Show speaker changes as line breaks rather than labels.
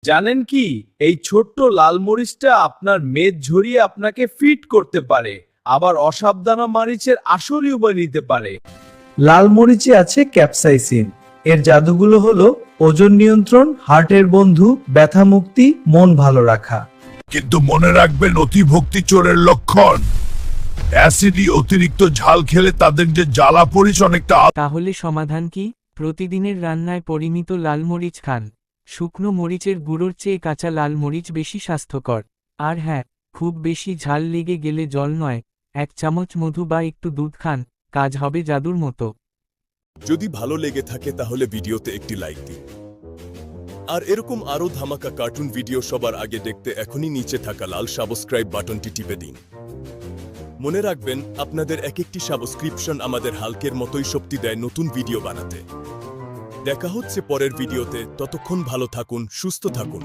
জানেন কি, এই ছোট্ট লাল মরিচটা আপনার মেদ ঝরিয়ে আপনাকে ফিট করতে পারে, আবার অসাবধানা মরিচের আসল উপায় নিতে পারে। লাল মরিচে আছে ক্যাপসাইসিন। এর জাদুগুলো হলো ওজন নিয়ন্ত্রণ, হার্টের বন্ধু, ব্যথা মুক্তি, মন ভালো রাখা।
কিন্তু মনে রাখবেন, অতিভক্তি চোরের লক্ষণ। অ্যাসিডি অতিরিক্ত ঝাল খেলে তাদের যে জ্বালা পরিচ অনেকটা
তাহলে সমাধান কি? প্রতিদিনের রান্নায় পরিমিত লাল মরিচ খান। শুকনো মরিচের গুঁড়োর চেয়ে কাঁচা লাল মরিচ বেশি স্বাস্থ্যকর। আর হ্যাঁ, খুব বেশি ঝাল লেগে গেলে জল নয়, 1 চামচ মধু বা একটু দুধ খান, কাজ হবে জাদুর মতো।
যদি ভালো লেগে থাকে তাহলে ভিডিওতে একটি লাইক দিন। আর এরকম আরো ধামাকা কার্টুন ভিডিও সবার আগে দেখতে এখনই নিচে থাকা লাল সাবস্ক্রাইব বাটনটি টিপে দিন। মনে রাখবেন, আপনাদের এক একটি সাবস্ক্রিপশন আমাদের হালকের মতোই শক্তি দেয় নতুন ভিডিও বানাতে। দেখা হচ্ছে পরের ভিডিওতে, ততক্ষণ ভালো থাকুন, সুস্থ থাকুন।